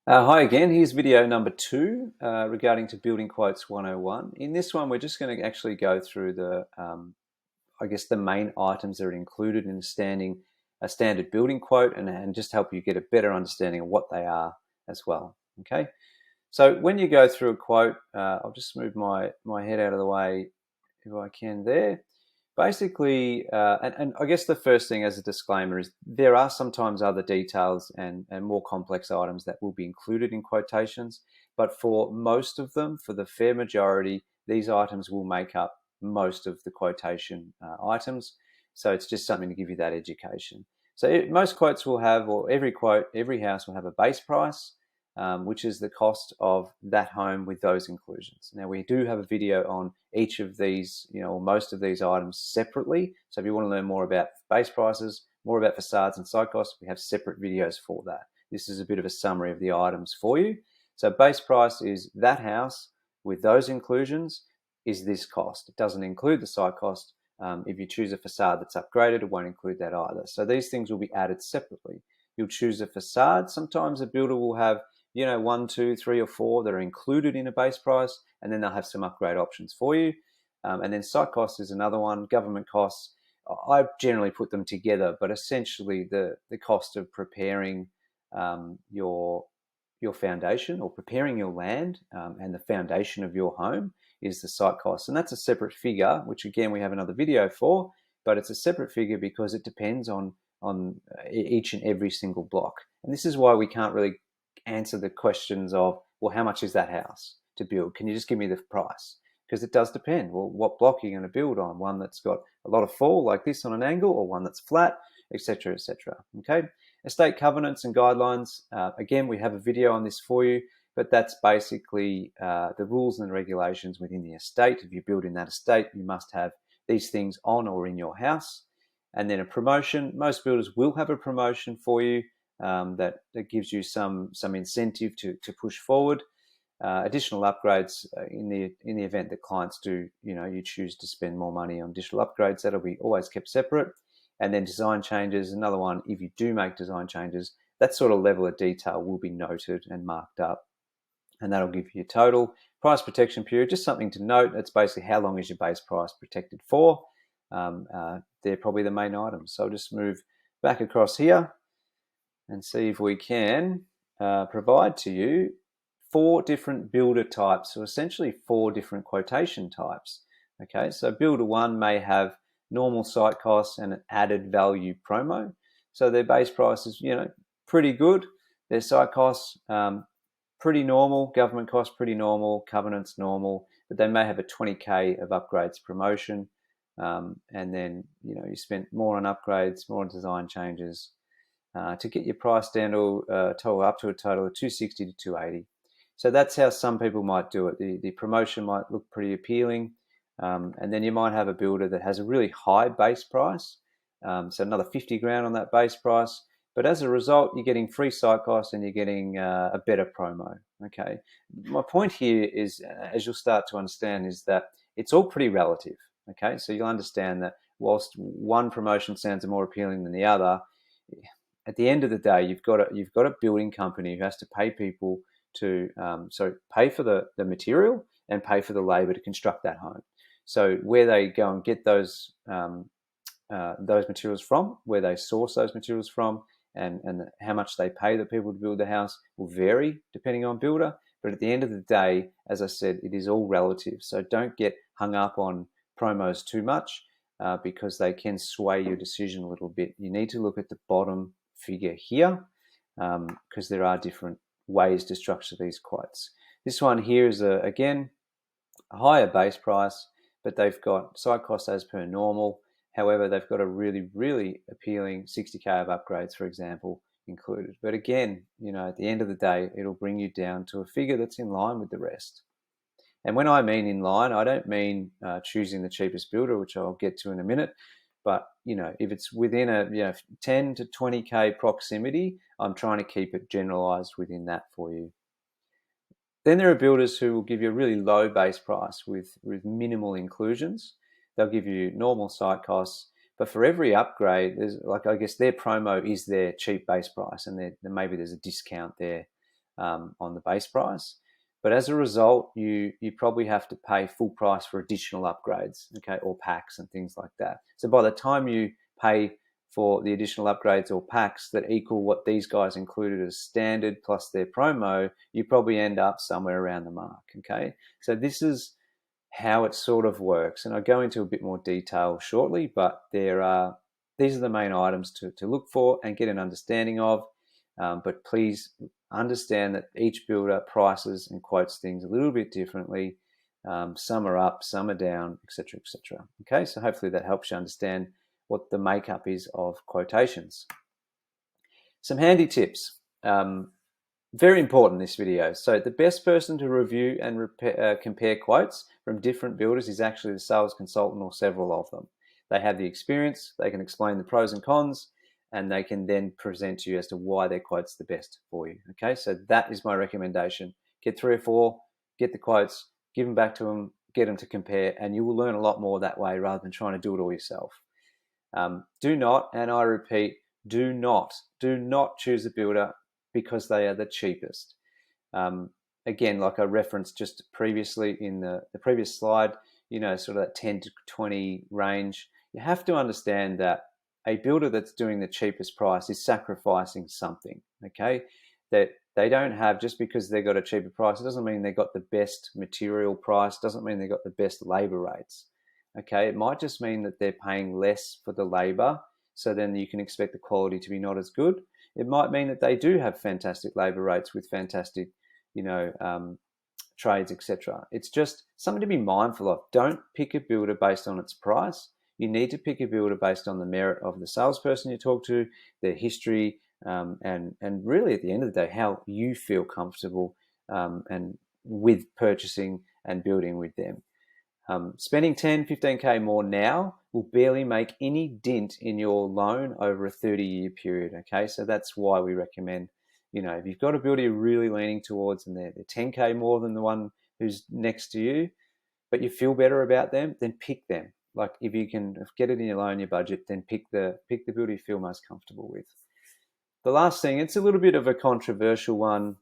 Hi again, here's video number 2 regarding to Building Quotes 101. In this one, we're just going to actually go through I guess, the main items that are included in a standard building quote and just help you get a better understanding of what they are as well. Okay, so when you go through a quote, I'll just move my head out of the way if I can there. Basically, and I guess the first thing as a disclaimer is there are sometimes other details and more complex items that will be included in quotations, but for most of them, for the fair majority, these items will make up most of the quotation items. So it's just something to give you that education. So most quotes will have, or every quote, every house will have a base price, which is the cost of that home with those inclusions. Now, we do have a video on each of these, or most of these items separately. So if you want to learn more about base prices, more about facades and site costs, we have separate videos for that. This is a bit of a summary of the items for you. So base price is that house with those inclusions is this cost. It doesn't include the site cost. If you choose a facade that's upgraded, it won't include that either. So these things will be added separately. You'll choose a facade. Sometimes a builder will have one, two, three, or four that are included in a base price, and then they'll have some upgrade options for you. And then site cost is another one. Government costs, I generally put them together, but essentially the cost of preparing your foundation or preparing your land and the foundation of your home is the site cost. And that's a separate figure, which again, we have another video for, but it's a separate figure because it depends on each and every single block. And this is why we can't really answer the questions of, well, how much is that house to build? Can you just give me the price? Because it does depend. Well, what block are you going to build on? One that's got a lot of fall like this on an angle, or one that's flat, etc., etc. Okay. Estate covenants and guidelines. Again, we have a video on this for you, but that's basically the rules and regulations within the estate. If you build in that estate, you must have these things on or in your house. And then a promotion. Most builders will have a promotion for you that gives you some incentive to push forward. Additional upgrades in the event that clients do, you choose to spend more money on additional upgrades, that'll be always kept separate. And then design changes, another one. If you do make design changes, that sort of level of detail will be noted and marked up, and that'll give you a total. Price protection period, just something to note. It's basically how long is your base price protected for. They're probably the main items. So I'll just move back across here and see if we can provide to you 4 different builder types, so essentially 4 different quotation types. Okay, so builder 1 may have normal site costs and an added value promo. So their base price is, pretty good. Their site costs, pretty normal. Government costs, pretty normal. Covenants, normal. But they may have a 20K of upgrades promotion. And then, you spent more on upgrades, more on design changes, to get your price down to up to a total of 260 to 280. So that's how some people might do it. The promotion might look pretty appealing, and then you might have a builder that has a really high base price, so another 50 grand on that base price. But as a result, you're getting free site costs and you're getting a better promo. Okay, my point here is, as you'll start to understand, is that it's all pretty relative. Okay, so you'll understand that whilst one promotion sounds more appealing than the other, at the end of the day, you've got a building company who has to pay people to pay for the material and pay for the labor to construct that home. So where they go and get those materials from, where they source those materials from, and how much they pay the people to build the house will vary depending on builder. But at the end of the day, as I said, it is all relative. So don't get hung up on promos too much because they can sway your decision a little bit. You need to look at the bottom figure here because there are different ways to structure these quotes. This one here is again a higher base price, but they've got site costs as per normal. However, they've got a really, really appealing 60K of upgrades, for example, included. But again, at the end of the day, it'll bring you down to a figure that's in line with the rest. And when I mean in line, I don't mean choosing the cheapest builder, which I'll get to in a minute. But, if it's within a 10 to 20K proximity, I'm trying to keep it generalized within that for you. Then there are builders who will give you a really low base price with minimal inclusions. They'll give you normal site costs, but for every upgrade, there's I guess their promo is their cheap base price, and maybe there's a discount there. on the base price. But as a result, you probably have to pay full price for additional upgrades, okay, or packs and things like that. So by the time you pay for the additional upgrades or packs that equal what these guys included as standard plus their promo, you probably end up somewhere around the mark, okay? So this is how it sort of works. And I'll go into a bit more detail shortly, but these are the main items to look for and get an understanding of. But please understand that each builder prices and quotes things a little bit differently. Some are up, some are down, etc., etc. Okay, so hopefully that helps you understand what the makeup is of quotations. Some handy tips. Very important in this video. So the best person to review and compare quotes from different builders is actually the sales consultant or several of them. They have the experience, they can explain the pros and cons, and they can then present to you as to why their quote's the best for you. Okay, so that is my recommendation. Get 3 or 4, get the quotes, give them back to them, get them to compare, and you will learn a lot more that way rather than trying to do it all yourself. Do not, and I repeat, do not choose a builder because they are the cheapest. Again, like I referenced just previously in the previous slide, sort of that 10 to 20 range, you have to understand that a builder that's doing the cheapest price is sacrificing something, okay? That they don't have, just because they got a cheaper price, it doesn't mean they got the best material price, doesn't mean they got the best labor rates, okay? It might just mean that they're paying less for the labor, so then you can expect the quality to be not as good. It might mean that they do have fantastic labor rates with fantastic, trades, etc. It's just something to be mindful of. Don't pick a builder based on its price. You need to pick a builder based on the merit of the salesperson you talk to, their history, and really at the end of the day, how you feel comfortable and with purchasing and building with them. Spending 10, 15K more now will barely make any dent in your loan over a 30-year period, okay? So that's why we recommend, if you've got a builder you're really leaning towards and they're 10K more than the one who's next to you, but you feel better about them, then pick them. Like if you can get it in your loan, your budget, then pick the builder you feel most comfortable with. The last thing, it's a little bit of a controversial one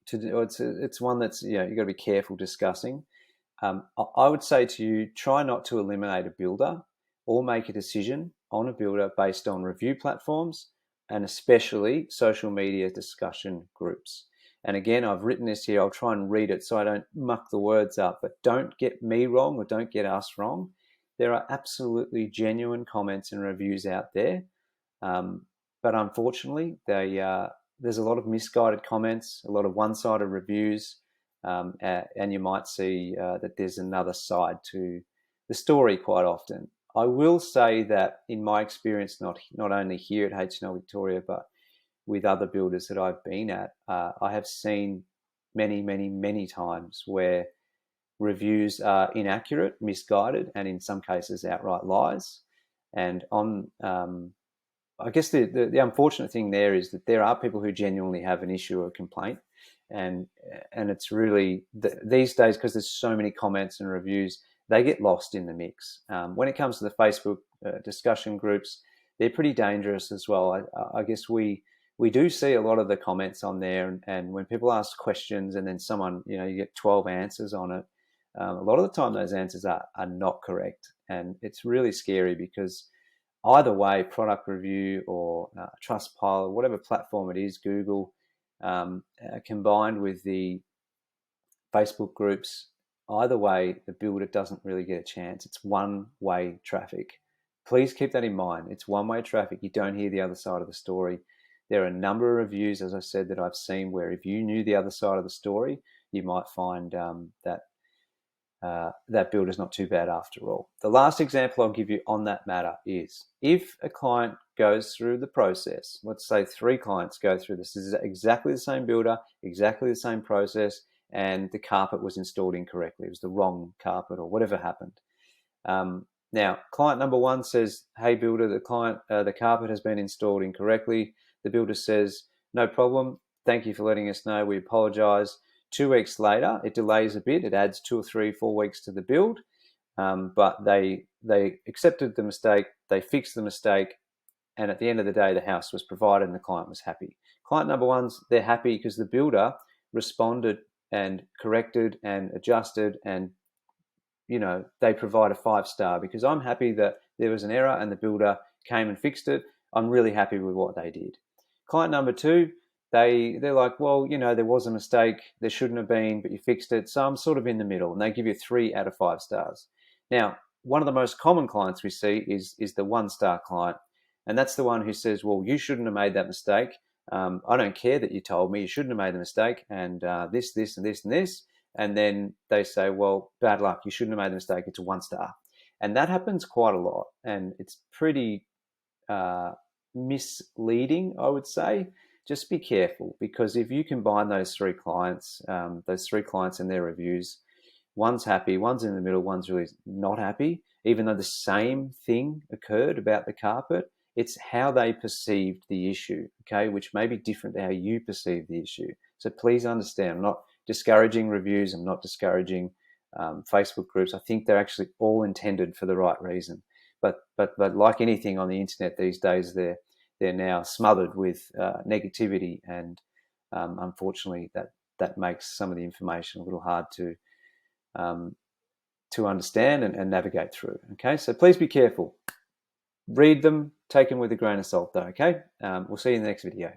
to do. It's one that's, you've got to be careful discussing. I would say to you, try not to eliminate a builder or make a decision on a builder based on review platforms and especially social media discussion groups. And again, I've written this here. I'll try and read it so I don't muck the words up, but don't get me wrong or don't get us wrong. There are absolutely genuine comments and reviews out there. But unfortunately, there's a lot of misguided comments, a lot of one-sided reviews, and you might see that there's another side to the story quite often. I will say that in my experience, not only here at H&L Victoria, but with other builders that I've been at, I have seen many, many, many times where reviews are inaccurate, misguided, and in some cases outright lies. And I guess the unfortunate thing there is that there are people who genuinely have an issue or a complaint, and it's really these days, because there's so many comments and reviews, they get lost in the mix. When it comes to the Facebook discussion groups, they're pretty dangerous as well. I guess we do see a lot of the comments on there, and when people ask questions and then someone, you get 12 answers on it, a lot of the time those answers are not correct, and it's really scary because either way, product review or Trustpilot, whatever platform it is, Google, combined with the Facebook groups, either way, the builder doesn't really get a chance. It's one-way traffic. Please keep that in mind. It's one-way traffic. You don't hear the other side of the story. There are a number of reviews, as I said, that I've seen where if you knew the other side of the story, you might find that builder's not too bad after all. The last example I'll give you on that matter is if a client goes through the process, let's say 3 clients go through this is exactly the same builder, exactly the same process, and the carpet was installed incorrectly. It was the wrong carpet or whatever happened. Now, client number 1 says, hey builder, the carpet has been installed incorrectly. The builder says, no problem. Thank you for letting us know. We apologize. 2 weeks later, it delays a bit. It adds 2 or 3, 4 weeks to the build, but they accepted the mistake. They fixed the mistake, and at the end of the day, the house was provided and the client was happy. Client number ones, they're happy because the builder responded and corrected and adjusted, and they provide a 5-star because I'm happy that there was an error and the builder came and fixed it. I'm really happy with what they did. Client number two, they're like, well, there was a mistake, there shouldn't have been, but you fixed it. So I'm sort of in the middle, and they give you 3 out of 5 stars. Now, one of the most common clients we see is the 1-star client, and that's the one who says, well, you shouldn't have made that mistake. I don't care that you told me you shouldn't have made the mistake, and this, and this, and this. And then they say, well, bad luck, you shouldn't have made the mistake, it's a 1-star. And that happens quite a lot, and it's pretty misleading, I would say. Just be careful, because if you combine those 3 clients and their reviews, one's happy, one's in the middle, one's really not happy, even though the same thing occurred about the carpet, it's how they perceived the issue, okay, which may be different to how you perceive the issue. So please understand, I'm not discouraging reviews, I'm not discouraging Facebook groups. I think they're actually all intended for the right reason. But like anything on the internet these days, they're now smothered with negativity, and unfortunately that makes some of the information a little hard to understand and navigate through. Okay, so please be careful. Read them, take them with a grain of salt though, okay? We'll see you in the next video.